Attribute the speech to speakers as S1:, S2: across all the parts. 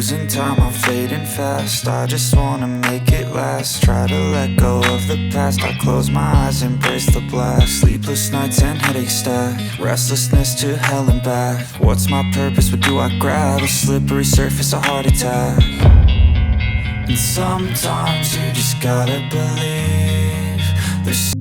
S1: losing time, I'm fading fast. I just wanna make it last. Try to let go of the past. I close my eyes, embrace the blast. Sleepless nights and headaches stack. Restlessness to hell and back. What's my purpose? What do I grab? A slippery surface, a heart attack. And sometimes you just gotta believe there's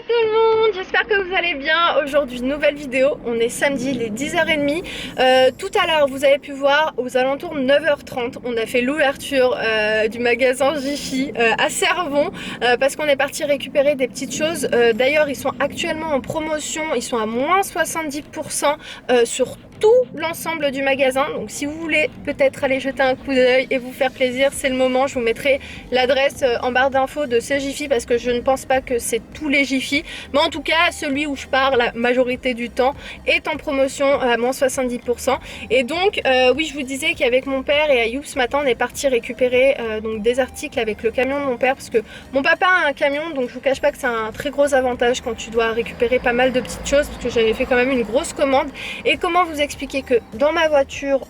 S2: tout le monde, j'espère que vous allez bien. Aujourd'hui nouvelle vidéo, on est samedi, il est 10h30. Tout à l'heure vous avez pu voir aux alentours de 9h30 on a fait l'ouverture du magasin Jiffy à Cervon parce qu'on est parti récupérer des petites choses. D'ailleurs ils sont actuellement en promotion, ils sont à moins 70% sur tout l'ensemble du magasin, donc si vous voulez peut-être aller jeter un coup d'œil et vous faire plaisir, c'est le moment. Je vous mettrai l'adresse en barre d'infos de ce Jiffy parce que je ne pense pas que c'est tous les Jiffy, mais en tout cas celui où je pars la majorité du temps est en promotion à moins 70%. Et donc oui, je vous disais qu'avec mon père et Ayoub ce matin on est parti récupérer donc des articles avec le camion de mon père, parce que mon papa a un camion, donc je vous cache pas que c'est un très gros avantage quand tu dois récupérer pas mal de petites choses, parce que j'avais fait quand même une grosse commande. Et comment vous expliquer que dans ma voiture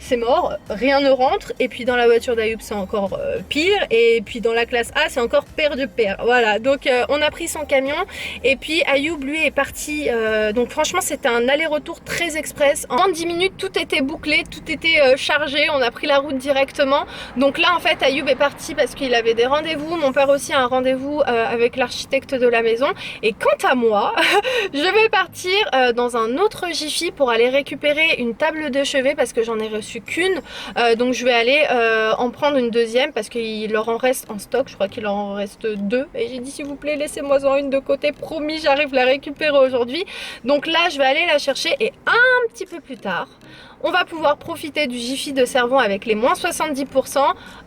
S2: c'est mort, rien ne rentre, et puis dans la voiture d'Ayoub c'est encore pire, et puis dans la classe A c'est encore père de père. Voilà, donc on a pris son camion, et puis Ayoub lui est parti, donc franchement c'était un aller-retour très express. En 10 minutes tout était bouclé, tout était chargé, on a pris la route directement. Donc là en fait Ayoub est parti parce qu'il avait des rendez-vous, mon père aussi a un rendez-vous avec l'architecte de la maison, et quant à moi je vais partir dans un autre Jiffy pour aller récupérer une table de chevet parce que j'en ai reçu qu'une, donc je vais aller en prendre une deuxième parce qu'il leur en reste en stock, je crois qu'il leur en reste deux, et j'ai dit s'il vous plaît laissez-moi en une de côté, promis j'arrive la récupérer aujourd'hui. Donc là je vais aller la chercher, et un petit peu plus tard on va pouvoir profiter du Jiffy de Cervon avec les moins 70%,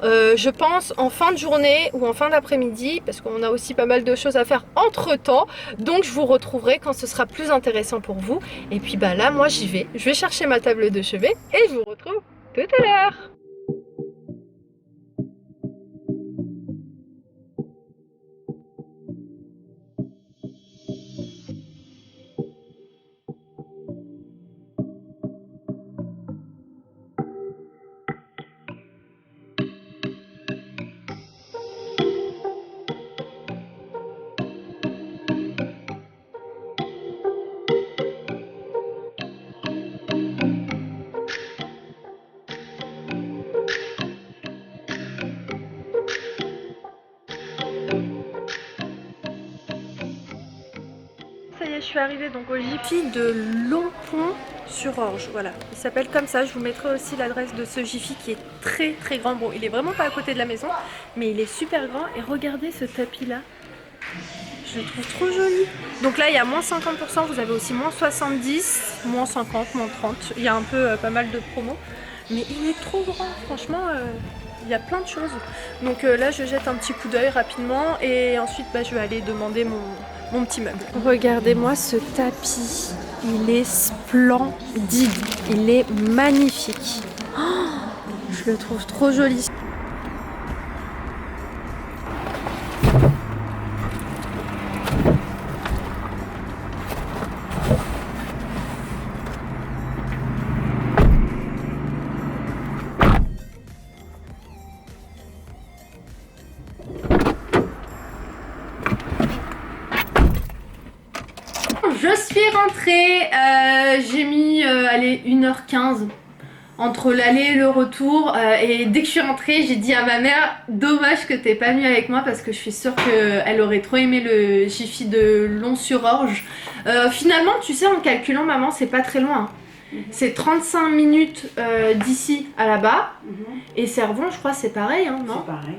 S2: je pense en fin de journée ou en fin d'après-midi, parce qu'on a aussi pas mal de choses à faire entre temps. Donc je vous retrouverai quand ce sera plus intéressant pour vous. Et puis bah là moi j'y vais, je vais chercher ma table de chevet et je vous retrouve tout à l'heure. Ça y est, je suis arrivée donc au Jiffy de Longpont-sur-Orge, voilà, il s'appelle comme ça. Je vous mettrai aussi l'adresse de ce Jiffy qui est très très grand. Bon, il est vraiment pas à côté de la maison, mais il est super grand. Et regardez ce tapis là, je le trouve trop joli. Donc là il y a moins 50%, vous avez aussi moins 70, moins 50, moins 30, il y a un peu pas mal de promos, mais il est trop grand, franchement il y a plein de choses. Donc là je jette un petit coup d'œil rapidement, et ensuite bah, je vais aller demander mon petit meuble. Regardez-moi ce tapis, il est splendide, il est magnifique. Oh, je le trouve trop joli. Je suis rentrée, j'ai mis allez, 1h15 entre l'aller et le retour, et dès que je suis rentrée j'ai dit à ma mère dommage que t'es pas venue avec moi parce que je suis sûre qu'elle aurait trop aimé le Jiffy de Lons-sur-Orge. Finalement tu sais, en calculant maman, c'est pas très loin, c'est 35 minutes d'ici à là-bas, et Cervon je crois c'est pareil hein, non?
S3: C'est pareil.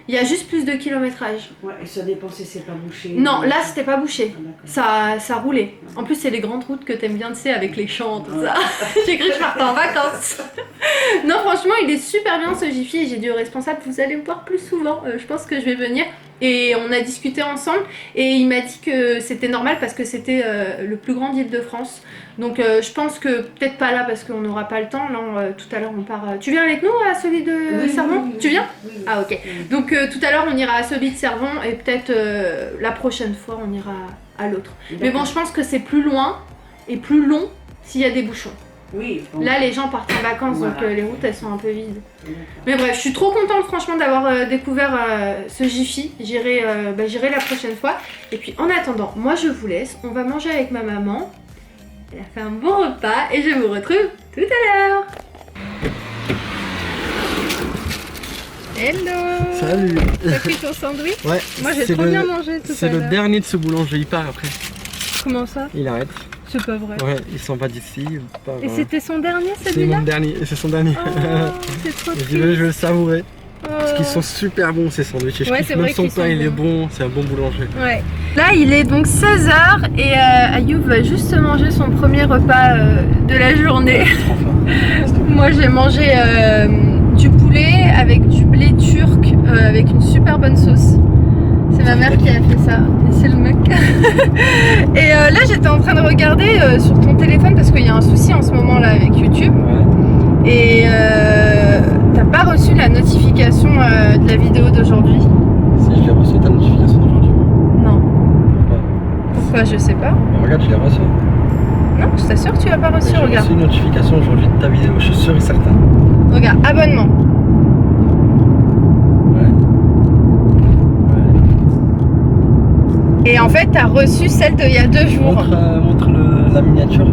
S2: Il y a juste plus de kilométrage.
S3: Ouais, et ça dépend si c'est pas bouché.
S2: Non, là c'était pas bouché.
S3: Ah,
S2: Ça roulait. En plus, c'est les grandes routes que t'aimes bien, tu sais, avec les champs, tout ça. J'ai cru que je partais en vacances. Non, franchement, il est super bien ce Jiffy et j'ai dit au responsable, vous allez me voir plus souvent. Je pense que je vais venir. Et on a discuté ensemble et il m'a dit que c'était normal parce que c'était le plus grand d'Île-de-France. Donc je pense que peut-être pas là parce qu'on n'aura pas le temps. Non, tout à l'heure on part. Tu viens avec nous à celui de Servon? Tu viens?
S3: Oui.
S2: Ah ok. Donc tout à l'heure on ira à celui de Servon et peut-être la prochaine fois on ira à l'autre. Mais bon, je pense que c'est plus loin et plus long s'il y a des bouchons.
S3: Oui. Bon.
S2: Là les gens partent en vacances
S3: Voilà.
S2: donc les routes elles sont un peu vides. Mais bref, je suis trop contente franchement d'avoir découvert ce Jiffy. J'irai la prochaine fois. Et puis en attendant, moi je vous laisse. On va manger avec ma maman. Elle a fait un bon repas et je vous retrouve tout à l'heure. Hello.
S4: Salut.
S2: T'as pris ton sandwich?
S4: Ouais.
S2: Moi j'ai trop bien mangé tout à
S4: C'est
S2: l'heure.
S4: le dernier de ce boulanger, il part après.
S2: Comment ça?
S4: Il arrête.
S2: C'est pas vrai.
S4: Ouais, il s'en va d'ici. il part,
S2: Et c'était son dernier
S4: c'est
S2: celui-là?
S4: mon dernier, c'est son dernier.
S2: Oh, c'est trop
S4: Je
S2: triste.
S4: vais le savourer. Parce qu'ils
S2: Oh.
S4: sont super bons ces sandwichs. Et je
S2: Ouais,
S4: kiffe
S2: c'est
S4: même
S2: vrai
S4: son
S2: qu'ils
S4: pain,
S2: sont
S4: il est
S2: bons.
S4: bon, c'est un bon boulanger.
S2: Ouais. Là, il est donc 16h et Ayoub va juste manger son premier repas de la journée.
S4: Trop fort.
S2: Moi, j'ai mangé du poulet avec du blé turc avec une super bonne sauce. C'est ma mère qui a fait ça. Et c'est le mec. Et là, j'étais en train de regarder sur ton téléphone parce qu'il y a un souci en ce moment là avec YouTube.
S4: Ouais.
S2: Et t'as pas reçu la notification de la vidéo d'aujourd'hui?
S4: Si je l'ai reçu ta notification d'aujourd'hui.
S2: Non.
S4: Ouais.
S2: Pourquoi? Je sais pas.
S4: Mais regarde, je l'ai reçu.
S2: Non, je t'assure que tu l'as pas reçu,
S4: J'ai
S2: regarde.
S4: reçu une notification aujourd'hui de ta vidéo, je suis sûr et certain.
S2: Regarde, abonnement.
S4: Ouais. Ouais.
S2: Et en fait, t'as reçu celle d'il y a 2 jours.
S4: Montre la miniature.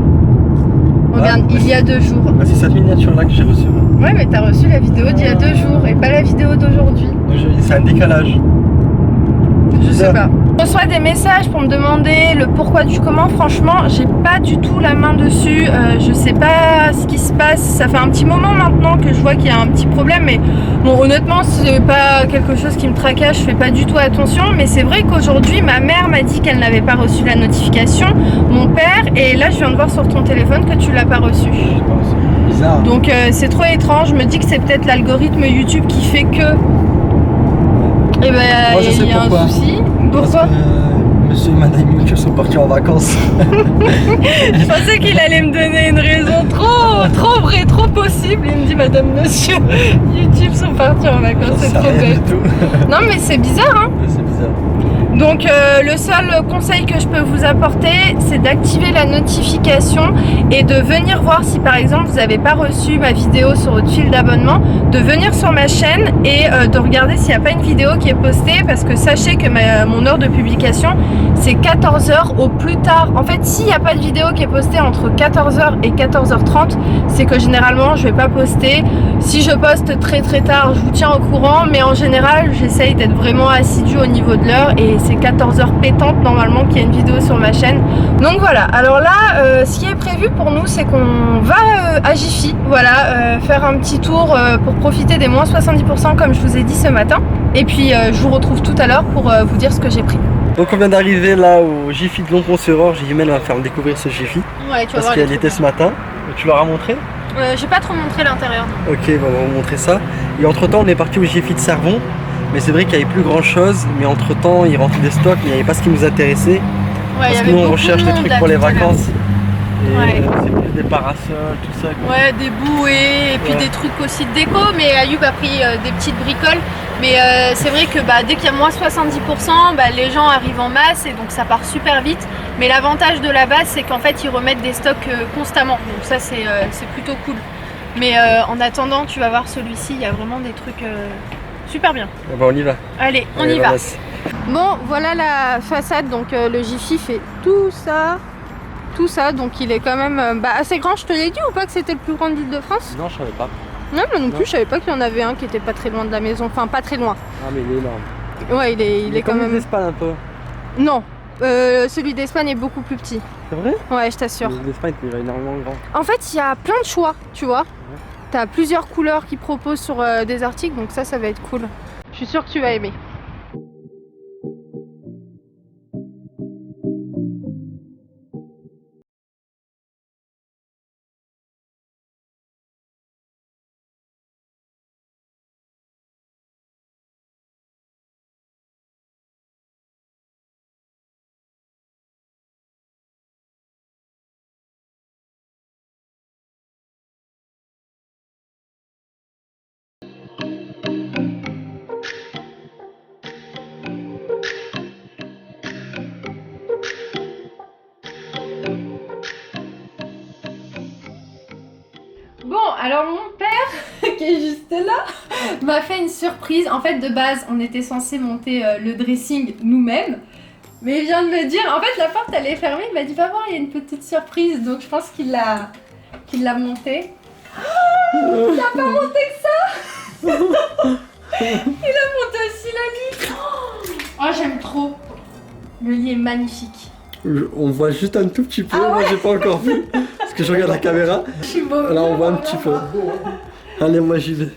S2: Regarde, il y a 2 jours.
S4: Bah, c'est cette miniature là que j'ai reçue. Moi.
S2: Ouais, mais t'as reçu la vidéo d'il y a 2 jours et pas la vidéo d'aujourd'hui.
S4: Donc, c'est un décalage.
S2: Je sais pas. Je reçois des messages pour me demander le pourquoi du comment. Franchement, j'ai pas du tout la main dessus. Je sais pas ce qui se passe. Ça fait un petit moment maintenant que je vois qu'il y a un petit problème. Mais bon, honnêtement, c'est pas quelque chose qui me tracasse. Je fais pas du tout attention. Mais c'est vrai qu'aujourd'hui, ma mère m'a dit qu'elle n'avait pas reçu la notification. Mon père, et là, je viens de voir sur ton téléphone que tu l'as pas reçu.
S4: Je sais pas, c'est bizarre.
S2: Donc c'est trop étrange. Je me dis que c'est peut-être l'algorithme YouTube qui fait que. Et ben,
S4: Moi, je sais
S2: il y a
S4: pourquoi.
S2: un souci.
S4: Parce
S2: Pourquoi?
S4: que monsieur et madame YouTube sont partis en vacances.
S2: Je pensais qu'il allait me donner une raison trop vraie, trop possible. Il me dit, madame, monsieur, YouTube sont partis en vacances,
S4: J'en
S2: c'est
S4: sais
S2: trop
S4: rien
S2: bête.
S4: du tout.
S2: Non, mais c'est bizarre, hein.
S4: C'est bizarre.
S2: Donc, le seul conseil que je peux vous apporter, c'est d'activer la notification et de venir voir si, par exemple, vous n'avez pas reçu ma vidéo sur votre fil d'abonnement, de venir sur ma chaîne et de regarder s'il n'y a pas une vidéo qui est postée, parce que sachez que mon heure de publication, c'est 14h au plus tard. En fait, s'il n'y a pas de vidéo qui est postée entre 14h et 14h30, c'est que généralement, je vais pas poster. Si je poste très tard, je vous tiens au courant, mais en général, j'essaye d'être vraiment assidue au niveau de l'heure et c'est 14h pétante normalement qu'il y a une vidéo sur ma chaîne. Donc voilà, alors là, ce qui est prévu pour nous, c'est qu'on va à Jiffy, voilà, faire un petit tour pour profiter des moins 70% comme je vous ai dit ce matin. Et puis je vous retrouve tout à l'heure pour vous dire ce que j'ai pris.
S4: Donc on vient d'arriver là au Jiffy de Longpont-sur-Orge. Jimène va faire découvrir ce Jiffy.
S2: Ouais, tu vas
S4: Parce
S2: voir.
S4: qu'elle était ce matin. Tu leur as montré?
S2: J'ai pas trop montré l'intérieur.
S4: Ok, bon, on va vous montrer ça. Et entre temps on est parti au Jiffy de Servon. Mais c'est vrai qu'il n'y avait plus grand chose. Mais entre temps il rentrait des stocks, mais il n'y avait pas ce qui nous intéressait.
S2: Ouais,
S4: Parce que nous on recherche des trucs pour les vacances. Et c'est plus des parasols, tout ça. Quoi.
S2: Ouais, des bouées et puis des trucs aussi de déco, mais Ayoub a pris des petites bricoles. Mais c'est vrai que dès qu'il y a moins 70%, les gens arrivent en masse et donc ça part super vite. Mais l'avantage de la base, c'est qu'en fait ils remettent des stocks constamment. Donc ça c'est plutôt cool. Mais en attendant, tu vas voir celui-ci, il y a vraiment des trucs super bien.
S4: Ah bah, on y va.
S2: Allez, on y va. Bon, voilà la façade, donc le Jiffy fait tout ça, donc il est quand même assez grand. Je te l'ai dit ou pas que c'était le plus grand d'Île-de-France?
S4: Non, je savais pas.
S2: Non, moi non plus, je savais pas qu'il y en avait un qui était pas très loin de la maison, enfin pas très loin.
S4: Ah mais il est énorme.
S2: Ouais, il est quand
S4: comme
S2: même...
S4: l'Espagne un peu.
S2: Non, celui d'Espagne est beaucoup plus petit.
S4: C'est vrai?
S2: Ouais, je t'assure.
S4: L'Espagne il est énormément grand.
S2: En fait, il y a plein de choix, tu vois. T'as plusieurs couleurs qu'ils proposent sur des articles, donc ça va être cool. Je suis sûre que tu vas aimer. Bon, alors mon père, qui est juste là, m'a fait une surprise. En fait, de base, on était censé monter le dressing nous-mêmes. Mais il vient de me dire, en fait, la porte elle est fermée. Il m'a dit, va voir, il y a une petite surprise. Donc je pense qu'il l'a monté. Oh, il a pas monté que ça. Il a monté aussi la lit. Oh, j'aime trop. Le lit est magnifique.
S4: On voit juste un tout petit peu,
S2: Ah ouais,
S4: moi j'ai pas encore vu, parce que je regarde la caméra.
S2: Je suis beau.
S4: Là on voit un petit peu. Allez, moi j'y vais.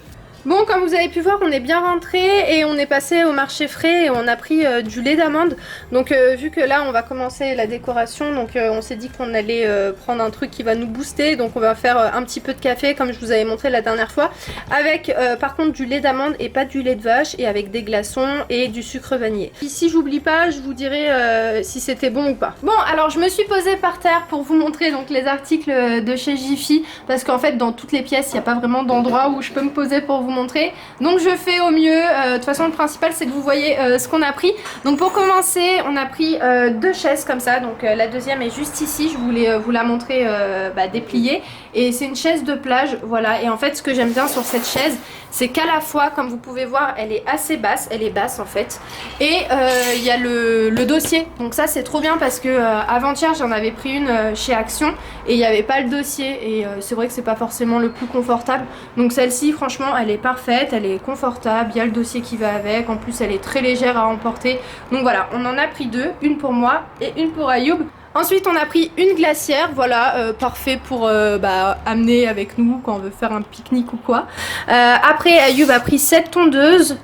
S2: Bon, comme vous avez pu voir, on est bien rentré et on est passé au marché frais et on a pris du lait d'amande. Donc vu que là on va commencer la décoration, donc on s'est dit qu'on allait prendre un truc qui va nous booster. Donc on va faire un petit peu de café comme je vous avais montré la dernière fois, avec par contre du lait d'amande et pas du lait de vache, et avec des glaçons et du sucre vanillé. Si j'oublie pas, je vous dirai si c'était bon ou pas. Bon, alors je me suis posée par terre pour vous montrer donc les articles de chez Jiffy, parce qu'en fait dans toutes les pièces il n'y a pas vraiment d'endroit où je peux me poser pour vous montrer, donc je fais au mieux. De toute façon le principal c'est que vous voyez ce qu'on a pris. Donc pour commencer on a pris deux chaises comme ça, donc la deuxième est juste ici, je voulais vous la montrer dépliée, et c'est une chaise de plage, voilà. Et en fait ce que j'aime bien sur cette chaise, c'est qu'à la fois, comme vous pouvez voir, elle est assez basse, elle est basse en fait, et il y a le dossier, donc ça c'est trop bien parce que avant-hier j'en avais pris une chez Action et il n'y avait pas le dossier, et c'est vrai que c'est pas forcément le plus confortable. Donc celle-ci franchement elle est parfaite, elle est confortable, il y a le dossier qui va avec, en plus elle est très légère à emporter. Donc voilà, on en a pris deux, une pour moi et une pour Ayoub. Ensuite on a pris une glacière, voilà, parfait pour amener avec nous quand on veut faire un pique-nique ou quoi. Après Ayoub a pris cette tondeuse,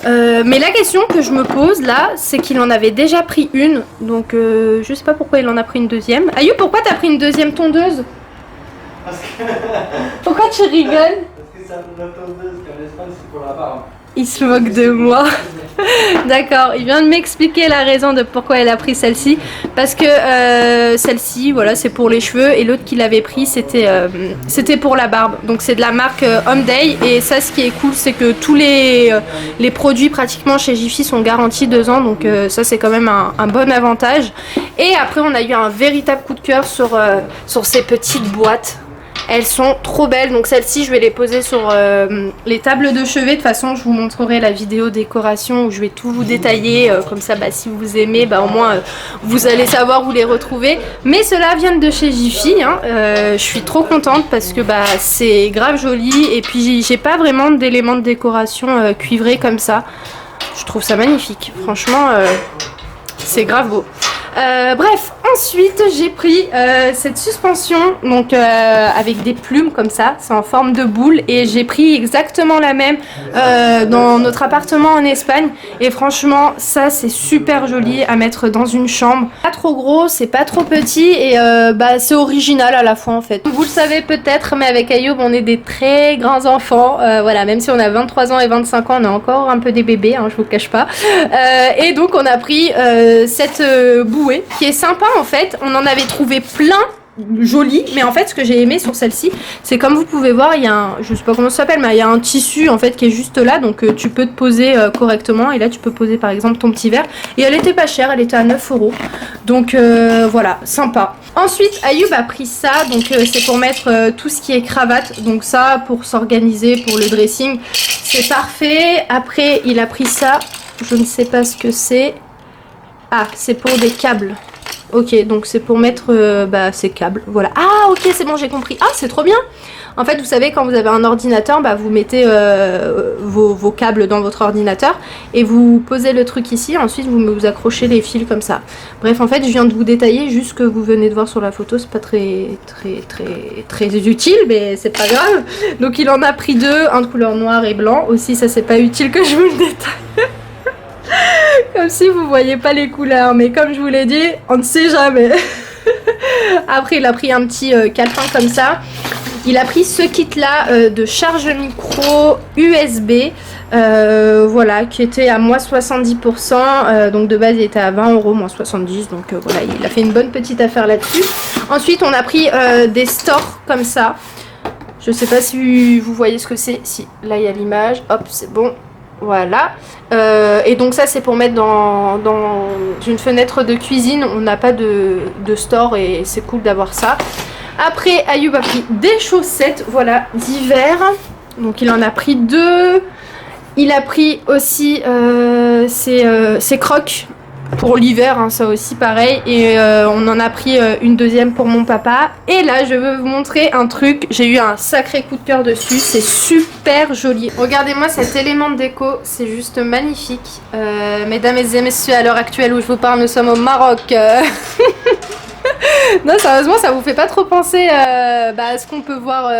S2: mais la question que je me pose là, c'est qu'il en avait déjà pris une, donc je sais pas pourquoi il en a pris une deuxième. Ayoub, pourquoi t'as pris une deuxième tondeuse?
S4: Parce que...
S2: Pourquoi tu rigoles?
S4: Parce que la tondeuse qu'en Espagne c'est pour la barbe.
S2: Il se moque de moi. D'accord, il vient de m'expliquer la raison de pourquoi elle a pris celle-ci. Parce que celle-ci, voilà, c'est pour les cheveux, et l'autre qu'il avait pris, c'était pour la barbe. Donc c'est de la marque Home Day, et ça, ce qui est cool, c'est que tous les produits pratiquement chez Jiffy sont garantis 2 ans. Donc ça, c'est quand même un bon avantage. Et après, on a eu un véritable coup de cœur sur ces petites boîtes. Elles sont trop belles, donc celles-ci je vais les poser sur les tables de chevet. De toute façon je vous montrerai la vidéo décoration où je vais tout vous détailler, comme ça si vous aimez, au moins vous allez savoir où les retrouver. Mais ceux-là viennent de chez Jiffy, hein. Je suis trop contente parce que c'est grave joli, et puis j'ai pas vraiment d'éléments de décoration cuivrés comme ça. Je trouve ça magnifique, franchement c'est grave beau. Bref, ensuite j'ai pris cette suspension, donc avec des plumes comme ça, c'est en forme de boule, et j'ai pris exactement la même dans notre appartement en Espagne, et franchement ça c'est super joli à mettre dans une chambre. Pas trop gros, c'est pas trop petit, et c'est original à la fois en fait. Vous le savez peut-être, mais avec Ayoub on est des très grands enfants, voilà, même si on a 23 ans et 25 ans, on est encore un peu des bébés, hein, je vous le cache pas. Et donc on a pris cette bouée qui est sympa en fait. On en avait trouvé plein joli, mais en fait ce que j'ai aimé sur celle-ci, c'est comme vous pouvez voir, il y a un, je sais pas comment ça s'appelle, mais il y a un tissu en fait qui est juste là, donc tu peux te poser correctement, et là tu peux poser par exemple ton petit verre, et elle était pas chère, elle était à 9 €, donc voilà, sympa. Ensuite Ayoub a pris ça, donc c'est pour mettre tout ce qui est cravate, donc ça pour s'organiser pour le dressing, c'est parfait. Après il a pris ça, je ne sais pas ce que c'est. Ah, c'est pour des câbles. Ok, donc c'est pour mettre ces câbles, voilà. Ah ok, c'est bon, j'ai compris. Ah, c'est trop bien. En fait, vous savez, quand vous avez un ordinateur, vous mettez vos câbles dans votre ordinateur et vous posez le truc ici, ensuite vous accrochez les fils comme ça. Bref, en fait, je viens de vous détailler juste ce que vous venez de voir sur la photo, c'est pas très utile, mais c'est pas grave. Donc il en a pris deux, un de couleur noire et blanc. Aussi, ça c'est pas utile que je vous le détaille. Comme si vous voyez pas les couleurs, mais comme je vous l'ai dit, on ne sait jamais. Après, il a pris un petit calepin comme ça. Il a pris ce kit là de charge micro USB, voilà, qui était à moins 70%, donc de base il était à 20 €, moins 70, donc voilà, il a fait une bonne petite affaire là-dessus. Ensuite on a pris des stores comme ça, je sais pas si vous voyez ce que c'est, si, là il y a l'image, hop c'est bon, voilà. Et donc ça c'est pour mettre dans une fenêtre de cuisine, on n'a pas de store et c'est cool d'avoir ça. Après, Ayoub a pris des chaussettes, voilà, d'hiver. Donc il en a pris deux. Il a pris aussi ses crocs pour l'hiver, hein, ça aussi pareil. Et on en a pris une deuxième pour mon papa. Et là, je veux vous montrer un truc. J'ai eu un sacré coup de cœur dessus. C'est super joli. Regardez-moi cet élément de déco. C'est juste magnifique. Mesdames et messieurs, à l'heure actuelle où je vous parle, nous sommes au Maroc. Non, sérieusement, ça vous fait pas trop penser à ce qu'on peut voir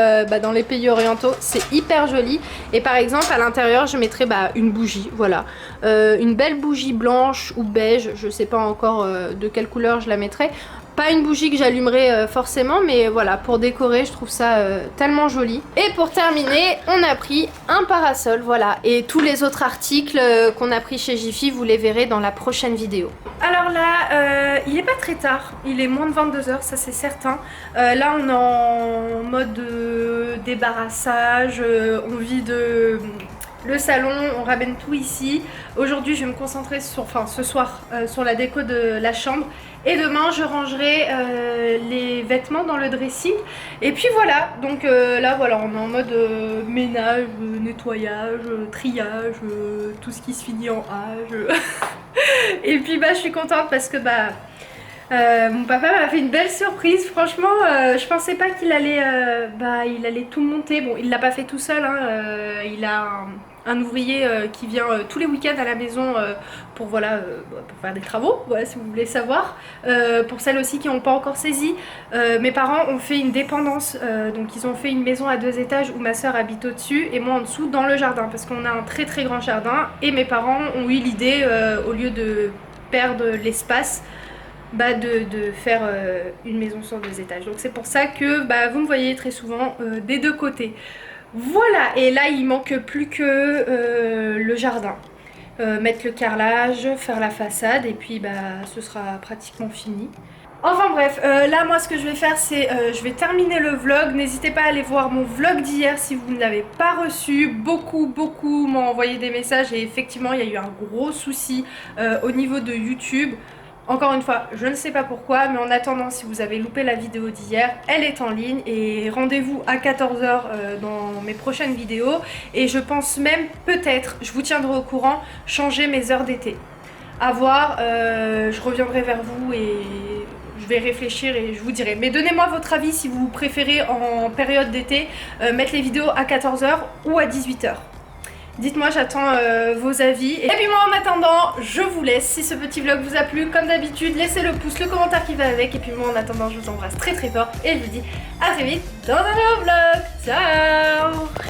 S2: dans les pays orientaux. C'est hyper joli. Et par exemple, à l'intérieur, je mettrais une bougie, voilà. Une belle bougie blanche ou beige, je sais pas encore de quelle couleur je la mettrai. Pas une bougie que j'allumerai forcément, mais voilà, pour décorer, je trouve ça tellement joli. Et pour terminer, on a pris un parasol, voilà. Et tous les autres articles qu'on a pris chez Jiffy, vous les verrez dans la prochaine vidéo. Alors là, il est pas très tard, il est moins de 22 h, ça c'est certain. Là, on est en mode débarrassage, on vide le salon, on ramène tout ici. Aujourd'hui, je vais me concentrer ce soir, sur la déco de la chambre. Et demain, je rangerai les vêtements dans le dressing. Et puis voilà, donc là, voilà, on est en mode ménage, nettoyage, triage, tout ce qui se finit en âge. Et puis je suis contente parce que mon papa m'a fait une belle surprise. Franchement, je pensais pas qu'il allait, il allait tout monter. Bon, il l'a pas fait tout seul, hein. Il a un ouvrier qui vient tous les week-ends à la maison pour faire des travaux, voilà, si vous voulez savoir. Pour celles aussi qui n'ont pas encore saisi, mes parents ont fait une dépendance, donc ils ont fait une maison à 2 étages où ma soeur habite au-dessus et moi en dessous dans le jardin, parce qu'on a un très très grand jardin. Et mes parents ont eu l'idée, au lieu de perdre l'espace, de faire une maison sur 2 étages. Donc c'est pour ça que vous me voyez très souvent des deux côtés. Voilà, et là il manque plus que le jardin. Mettre le carrelage, faire la façade et puis ce sera pratiquement fini. Enfin bref, là moi ce que je vais faire c'est je vais terminer le vlog. N'hésitez pas à aller voir mon vlog d'hier si vous ne l'avez pas reçu. Beaucoup m'ont envoyé des messages et effectivement il y a eu un gros souci au niveau de YouTube. Encore une fois, je ne sais pas pourquoi, mais en attendant, si vous avez loupé la vidéo d'hier, elle est en ligne et rendez-vous à 14 h dans mes prochaines vidéos. Et je pense même, peut-être, je vous tiendrai au courant, changer mes heures d'été. À voir, je reviendrai vers vous et je vais réfléchir et je vous dirai. Mais donnez-moi votre avis si vous préférez en période d'été mettre les vidéos à 14 h ou à 18 h. Dites-moi, j'attends vos avis. Et puis moi en attendant, je vous laisse. Si ce petit vlog vous a plu, comme d'habitude, laissez le pouce, le commentaire qui va avec. Et puis moi en attendant, je vous embrasse très très fort. Et je vous dis à très vite dans un nouveau vlog. Ciao!